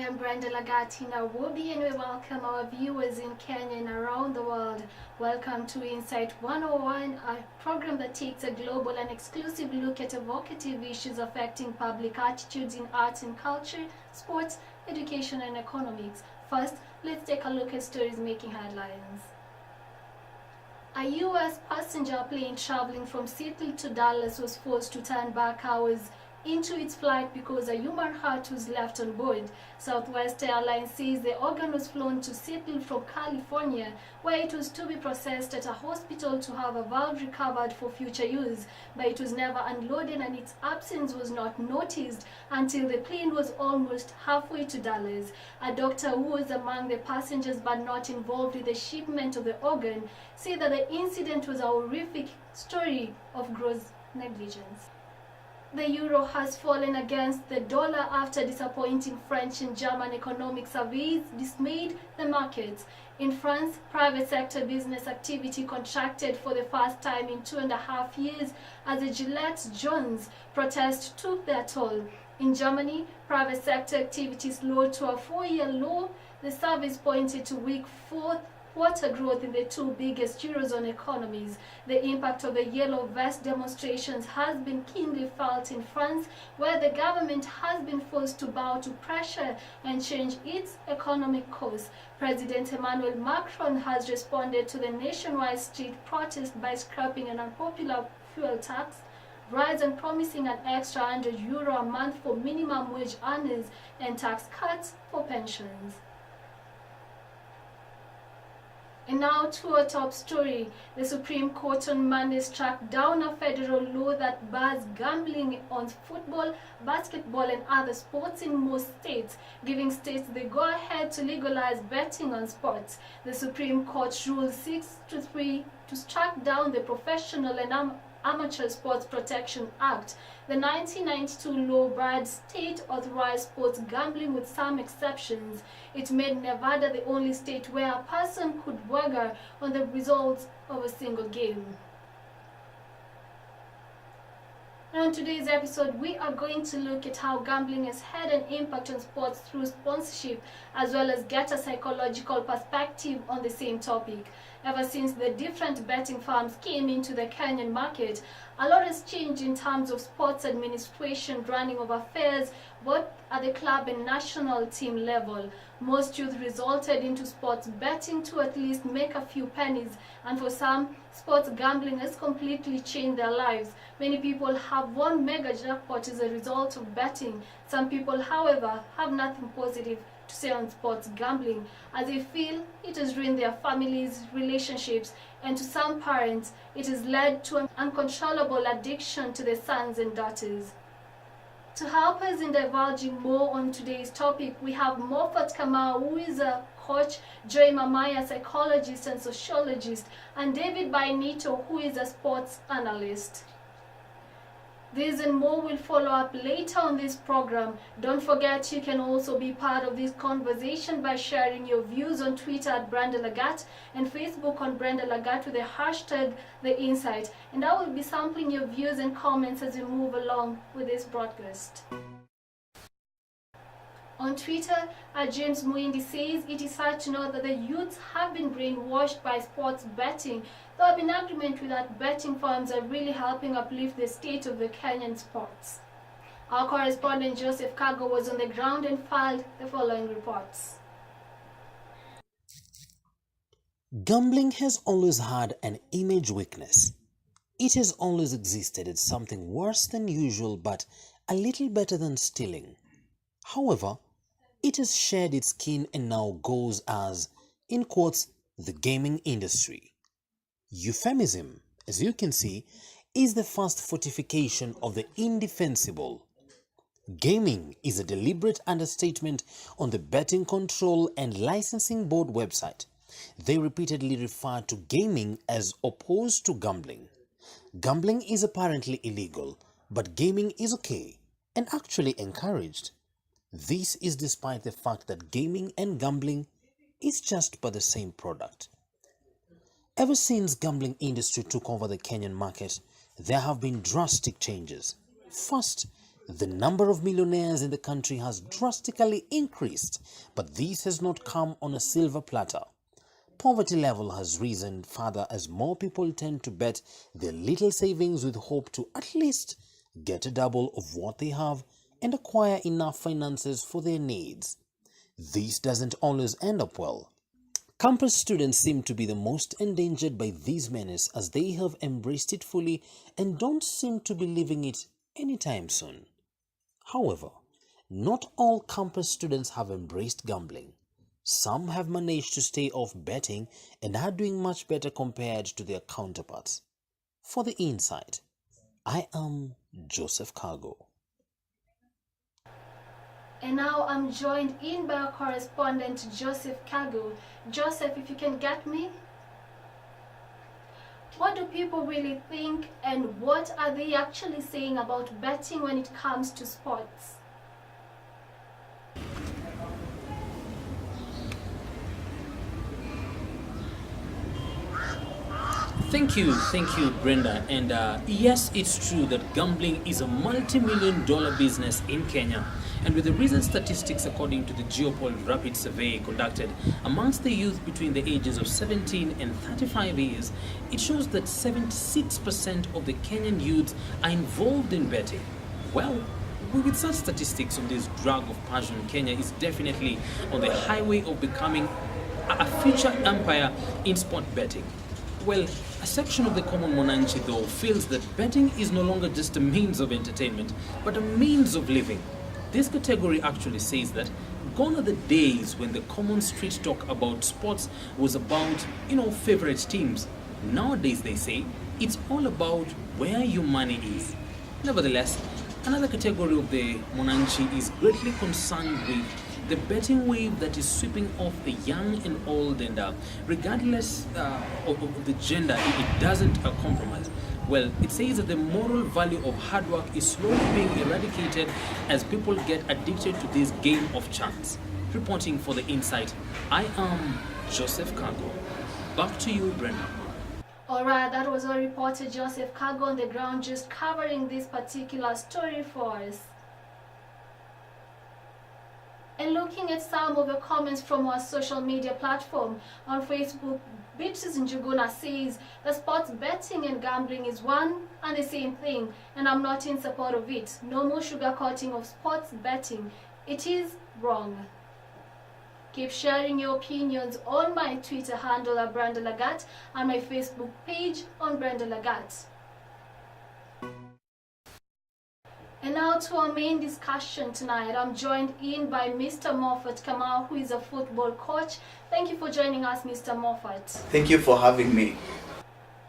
am Brenda Lagati Nairobi, and we welcome our viewers in Kenya and around the world. Welcome to Insight 101, a program that takes a global and exclusive look at evocative issues affecting public attitudes in arts and culture, sports, education, and economics. First, let's take a look at stories making headlines. A U.S. passenger plane traveling from Seattle to Dallas was forced to turn back hours into its flight because a human heart was left on board. Southwest Airlines says the organ was flown to Seattle from California, where it was to be processed at a hospital to have a valve recovered for future use, but it was never unloaded and its absence was not noticed until the plane was almost halfway to Dallas. A doctor who was among the passengers but not involved with the shipment of the organ said that the incident was a horrific story of gross negligence. The euro has fallen against the dollar after disappointing French and German economic surveys dismayed the markets. In France, private sector business activity contracted for the first time in 2.5 years as the Gillette Jones protest took their toll. In Germany, private sector activity slowed to a 4-year low. The surveys pointed to weak fourth quarter growth in the two biggest Eurozone economies. The impact of the Yellow Vest demonstrations has been keenly felt in France, where the government has been forced to bow to pressure and change its economic course. President Emmanuel Macron has responded to the nationwide street protest by scrapping an unpopular fuel tax rise and promising an extra €100 a month for minimum wage earners and tax cuts for pensions. And now to our top story. The Supreme Court on Monday struck down a federal law that bars gambling on football, basketball, and other sports in most states, giving states the go-ahead to legalize betting on sports. The Supreme Court ruled 6-3 to strike down the Professional and Amateur Sports Protection Act. The 1992 law barred state-authorized sports gambling with some exceptions. It made Nevada the only state where a person could wager on the results of a single game. Now in today's episode, we are going to look at how gambling has had an impact on sports through sponsorship, as well as get a psychological perspective on the same topic. Ever since the different betting firms came into the Kenyan market, a lot has changed in terms of sports administration, running of affairs, both at the club and national team level. Most youth resulted into sports betting to at least make a few pennies, and for some, sports gambling has completely changed their lives. Many people have won mega jackpot as a result of betting. Some people, however, have nothing positive to say on sports gambling, as they feel it has ruined their families, relationships, and to some parents, it has led to an uncontrollable addiction to their sons and daughters. To help us in divulging more on today's topic, we have Moffat Kamau, who is a coach, Joy Mamaya, psychologist and sociologist, and David Bainito, who is a sports analyst. This and more will follow up later on this program. Don't forget you can also be part of this conversation by sharing your views on Twitter at Brenda Lagat and Facebook on Brenda Lagat with the hashtag #TheInsight. And I will be sampling your views and comments as we move along with this broadcast. On Twitter, James Muindi says it is sad to know that the youths have been brainwashed by sports betting, though I'm in agreement with that betting firms are really helping uplift the state of the Kenyan sports. Our correspondent Joseph Kago was on the ground and filed the following reports. Gambling has always had an image weakness. It has always existed as something worse than usual but a little better than stealing. However, it has shed its skin and now goes as, in quotes, the gaming industry. Euphemism, as you can see, is the first fortification of the indefensible. Gaming is a deliberate understatement on the Betting Control and Licensing Board website. They repeatedly refer to gaming as opposed to gambling. Gambling is apparently illegal, but gaming is okay and actually encouraged. This is despite the fact that gaming and gambling is just but the same product. Ever since gambling industry took over the Kenyan market, there have been drastic changes. First, The number of millionaires in the country has drastically increased, but this has not come on a silver platter. Poverty level has risen further as more people tend to bet their little savings with hope to at least get a double of what they have and acquire enough finances for their needs. This doesn't always end up well. Campus students seem to be the most endangered by these menace as they have embraced it fully and don't seem to be leaving it anytime soon. However, not all campus students have embraced gambling. Some have managed to stay off betting and are doing much better compared to their counterparts. For The Insight, I am Joseph Cargo. And now I'm joined in by our correspondent Joseph Cargo. Joseph, if you can get me? What do people really think and what are they actually saying about betting when it comes to sports? Thank you, Brenda. And yes, it's true that gambling is a multi-million-dollar business in Kenya. And with the recent statistics according to the Geopol Rapid Survey conducted amongst the youth between the ages of 17 and 35 years, it shows that 76% of the Kenyan youths are involved in betting. Well, with such statistics on this drug of passion, Kenya is definitely on the highway of becoming a future empire in sport betting. Well, a section of the common Mwananchi, though, feels that betting is no longer just a means of entertainment, but a means of living. This category actually says that gone are the days when the common street talk about sports was about, favorite teams. Nowadays, they say, it's all about where your money is. Nevertheless, another category of the Mwananchi is greatly concerned with the betting wave that is sweeping off the young and old, and regardless of the gender, it doesn't compromise. Well, it says that the moral value of hard work is slowly being eradicated as people get addicted to this game of chance. Reporting for The Insight, I am Joseph Cargo. Back to you, Brenda. Alright, that was our reporter Joseph Cargo on the ground just covering this particular story for us. And looking at some of the comments from our social media platform on Facebook, Beatrice Njuguna says that sports betting and gambling is one and the same thing, and I'm not in support of it. No more sugarcoating of sports betting. It is wrong. Keep sharing your opinions on my Twitter handle at Brenda Lagat and my Facebook page on Brenda Lagat. And now to our main discussion tonight. I'm joined in by Mr. Moffat Kamau, who is a football coach. Thank you for joining us, Mr. Moffat. Thank you for having me.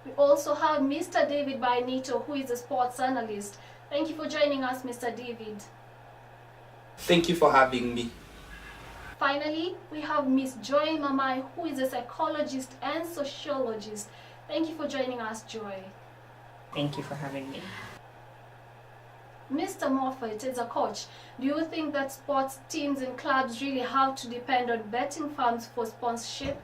We also have Mr. David Bainito, who is a sports analyst. Thank you for joining us, Mr. David. Thank you for having me. Finally, we have Miss Joy Mamai, who is a psychologist and sociologist. Thank you for joining us, Joy. Thank you for having me. Mr. Moffat, as a coach, do you think that sports teams and clubs really have to depend on betting firms for sponsorship?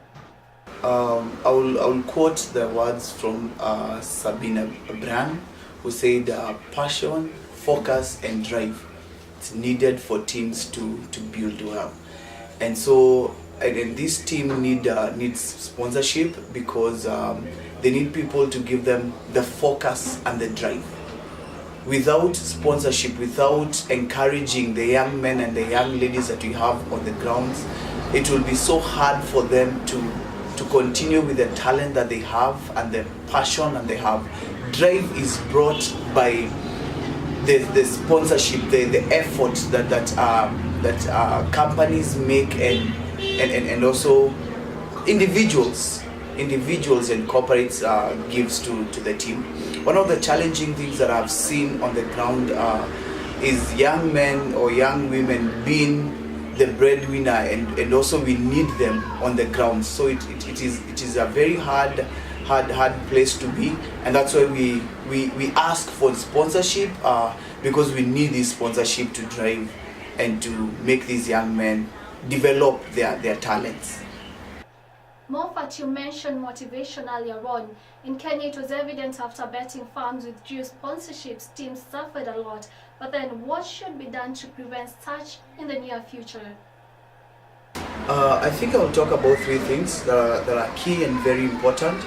I will quote the words from Sabina Bran, who said, passion, focus and drive. It's needed for teams to build well. And so and this team needs sponsorship because they need people to give them the focus and the drive. Without sponsorship, without encouraging the young men and the young ladies that we have on the grounds, it will be so hard for them to continue with the talent that they have and the passion and they have. Drive is brought by the sponsorship, the effort that companies make and also individuals and corporates gives to the team. One of the challenging things that I've seen on the ground is young men or young women being the breadwinner, and also we need them on the ground. So it is a very hard place to be, and that's why we ask for sponsorship because we need this sponsorship to drive and to make these young men develop their talents. Moffat, you mentioned motivation earlier on. In Kenya, it was evident after betting firms withdrew sponsorships, teams suffered a lot. But then what should be done to prevent such in the near future? I think I'll talk about three things that are key and very important.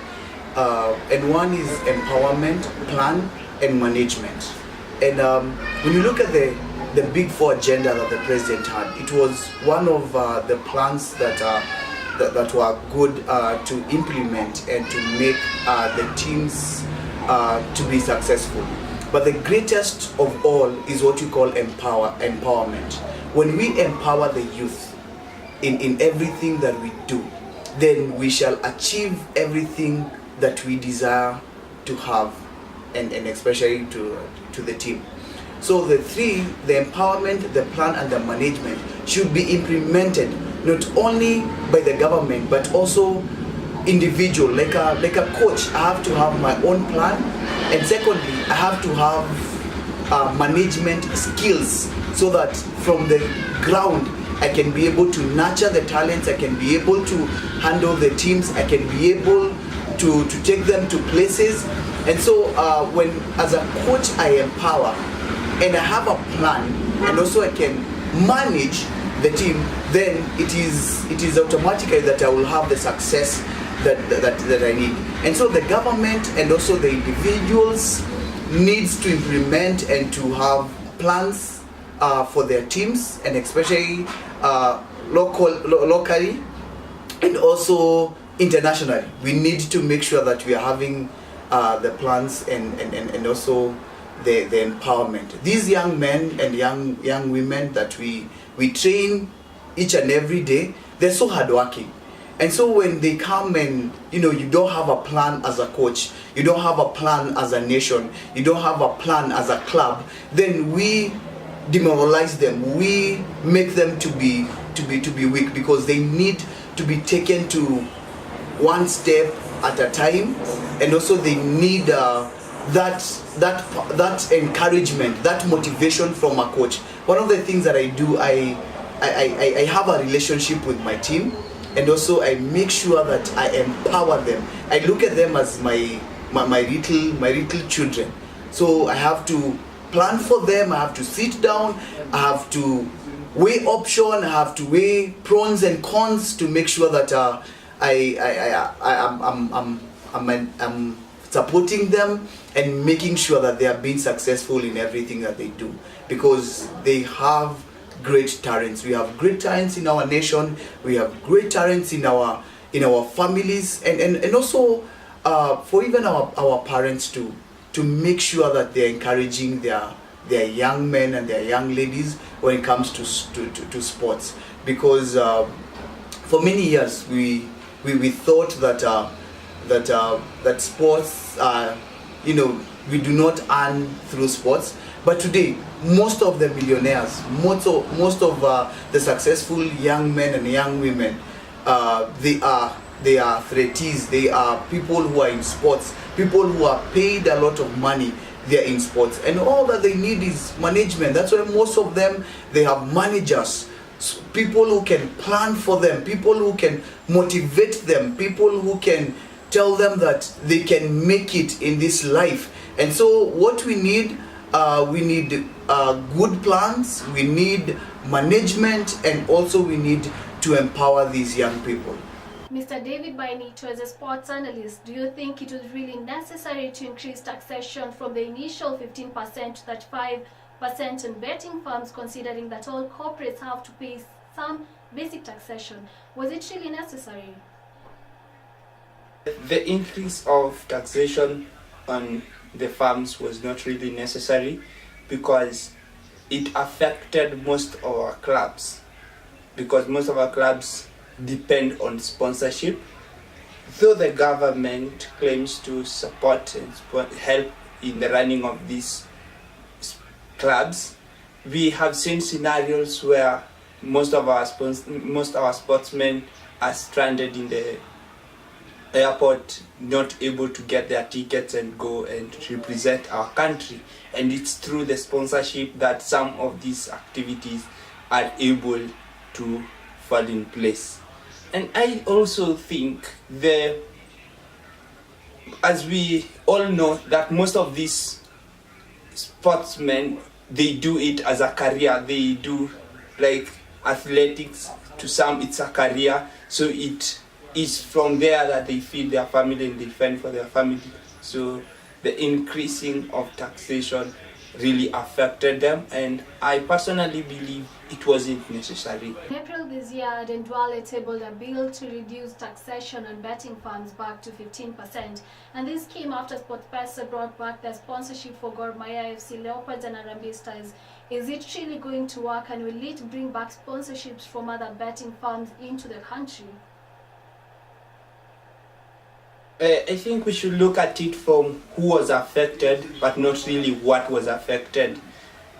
And one is empowerment, plan, and management. And when you look at the Big Four agenda that the president had, it was one of the plans that were good to implement and to make the teams to be successful. But the greatest of all is what you call empowerment. When we empower the youth in everything that we do, then we shall achieve everything that we desire to have, and especially to the team. So the three, the empowerment, the plan, and the management should be implemented not only by the government but also individual. Like a coach, I have to have my own plan, and secondly, I have to have management skills so that from the ground I can be able to nurture the talents, I can be able to handle the teams, I can be able to take them to places. And so when as a coach I empower and I have a plan and also I can manage the team, then it is automatically that I will have the success that I need. And so the government and also the individuals needs to implement and to have plans for their teams, and especially locally and also internationally. We need to make sure that we are having the plans and also the empowerment. These young men and young women that we train each and every day, they're so hardworking. And so when they come and you don't have a plan as a coach, you don't have a plan as a nation, you don't have a plan as a club, then we demoralize them. We make them to be weak, because they need to be taken to one step at a time, and also they need that encouragement, that motivation from a coach. One of the things that I do, I have a relationship with my team, and also I make sure that I empower them. I look at them as my little children. So I have to plan for them, I have to sit down, I have to weigh options, I have to weigh pros and cons to make sure that I'm supporting them and making sure that they are being successful in everything that they do, because they have great talents. We have great talents in our nation, we have great talents in our families, and also for even our parents to make sure that they're encouraging their young men and their young ladies when it comes to sports. Because for many years we thought that sports we do not earn through sports, but today most of the millionaires, most of the successful young men and young women, they are athletes, they are people who are in sports, people who are paid a lot of money, they are in sports, and all that they need is management. That's why most of them, they have managers, people who can plan for them, people who can motivate them, people who can tell them that they can make it in this life. And so what we need good plans, we need management, and also we need to empower these young people. Mr. David Bainito, as a sports analyst, do you think it was really necessary to increase taxation from the initial 15% to 35% on betting firms, considering that all corporates have to pay some basic taxation? Was it really necessary? The increase of taxation on the farms was not really necessary, because it affected most of our clubs, because most of our clubs depend on sponsorship. Though the government claims to support and help in the running of these clubs, we have seen scenarios where most of our sportsmen are stranded in the airport, not able to get their tickets and go and represent our country. And it's through the sponsorship that some of these activities are able to fall in place. And I also think as we all know, that most of these sportsmen they do it as a career. They do like athletics. To some, it's a career. So it is from there that they feed their family and they fend for their family. So the increasing of taxation really affected them, and I personally believe it wasn't necessary. In April this year, Ndwale tabled a bill to reduce taxation on betting firms back to 15%. And this came after SportPesa brought back their sponsorship for Gor Mahia FC, Leopards and Harambee Stars. Is it really going to work, and will it bring back sponsorships from other betting firms into the country? I think we should look at it from who was affected, but not really what was affected.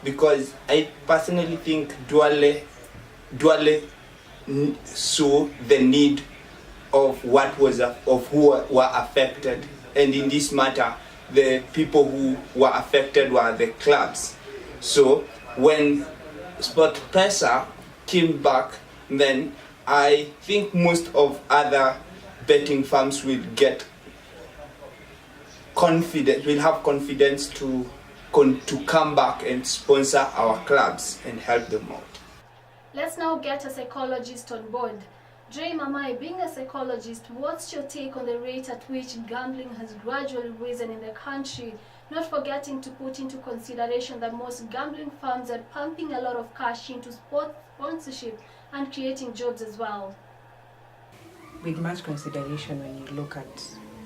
Because I personally think Ndwale saw the need of who were affected, and in this matter, the people who were affected were the clubs. So when SportPesa came back, then I think most of other betting firms will get confidence, will have confidence to come back and sponsor our clubs and help them out. Let's now get a psychologist on board. Dre Mamai, being a psychologist, what's your take on the rate at which gambling has gradually risen in the country? Not forgetting to put into consideration that most gambling firms are pumping a lot of cash into sport sponsorship and creating jobs as well. With much consideration, when you look at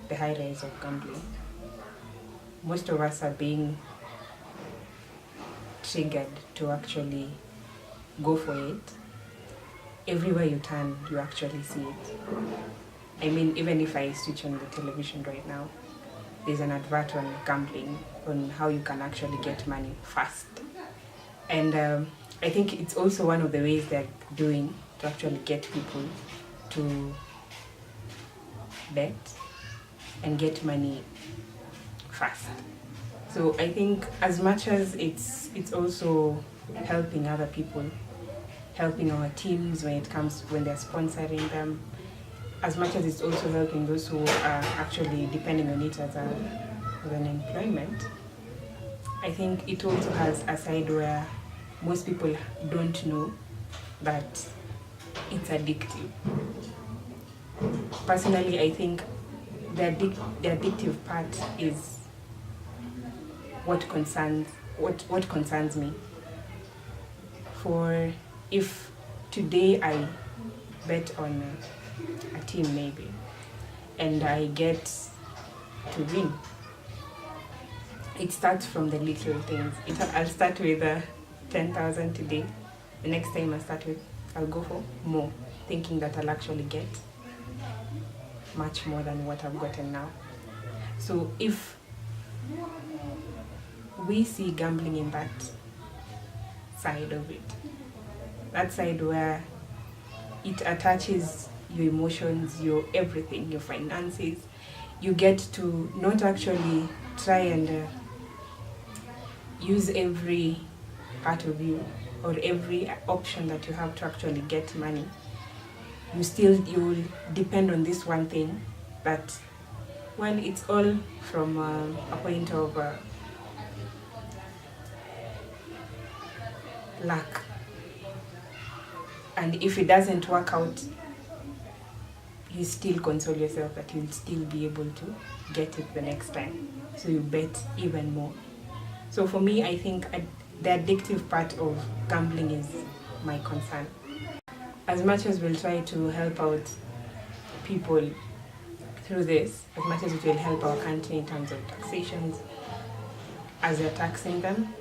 the high rise of gambling, most of us are being triggered to actually go for it. Everywhere you turn, you actually see it. I mean, even if I switch on the television right now, there's an advert on gambling, on how you can actually get money fast. And I think it's also one of the ways they're doing to actually get people to bet and get money fast. So I think as much as it's also helping other people, helping our teams when they're sponsoring them, as much as it's also helping those who are actually depending on it as an employment, I think it also has a side where most people don't know that it's addictive. Personally, I think the addictive part is what concerns me. For if today I bet on a team maybe, and I get to win, it starts from the little things. I'll start with 10,000 today. The next time I'll go for more, thinking that I'll actually get much more than what I've gotten now. So if we see gambling in that side of it, that side where it attaches your emotions, your everything, your finances, you get to not actually try and use every part of you or every option that you have to actually get money. You'll depend on this one thing that, well, it's all from a point of luck. And if it doesn't work out, you still console yourself that you'll still be able to get it the next time. So you bet even more. So for me, I think the addictive part of gambling is my concern. As much as we'll try to help out people through this, as much as it will help our country in terms of taxations, as they're taxing them,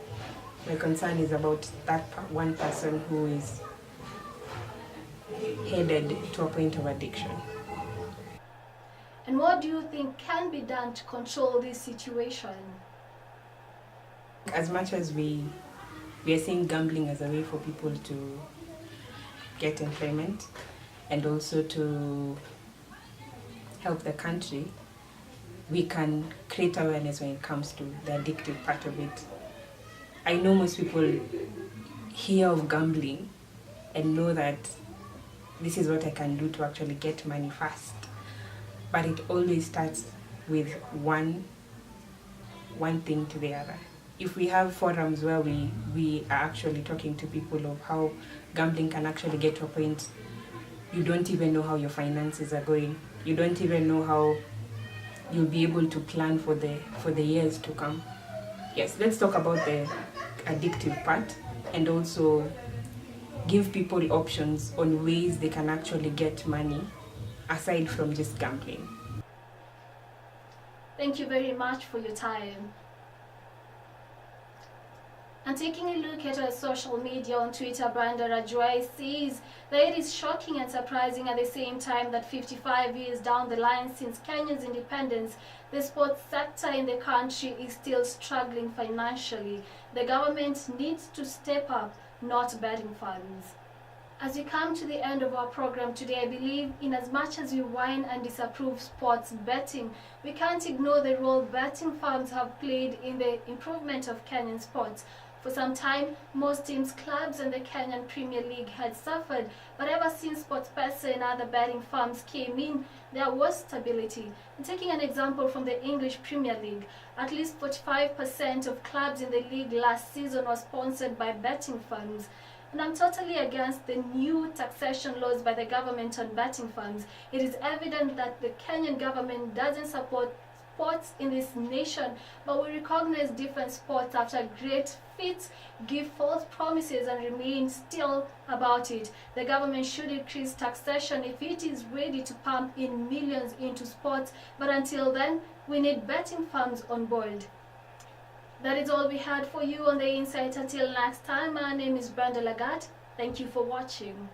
my concern is about that one person who is headed to a point of addiction. And what do you think can be done to control this situation? As much as we are seeing gambling as a way for people to get employment and also to help the country, we can create awareness when it comes to the addictive part of it. I know most people hear of gambling and know that this is what I can do to actually get money fast. But it always starts with one thing to the other. if we have forums where we are actually talking to people of how gambling can actually get to a point you don't even know how your finances are going. You don't even know how you'll be able to plan for the years to come. Yes, let's talk about the addictive part and also give people options on ways they can actually get money aside from just gambling. Thank you very much for your time. And taking a look at our social media on Twitter, Brenda Rajwai says that it is shocking and surprising at the same time that 55 years down the line since Kenya's independence, the sports sector in the country is still struggling financially. The government needs to step up, not betting funds. As we come to the end of our program today, I believe in as much as we whine and disapprove sports betting, we can't ignore the role betting firms have played in the improvement of Kenyan sports. For some time, most teams, clubs and the Kenyan Premier League had suffered, but ever since SportsPesa and other betting firms came in, there was stability. And taking an example from the English Premier League, at least 45% of clubs in the league last season were sponsored by betting firms. And I'm totally against the new taxation laws by the government on betting firms. It is evident that the Kenyan government doesn't support sports in this nation, but we recognize different sports after great feats, give false promises and remain still about it. The government should increase taxation if it is ready to pump in millions into sports, but until then, we need betting firms on board. That is all we had for you on The Insight. Until next time, my name is Brenda Lagat. Thank you for watching.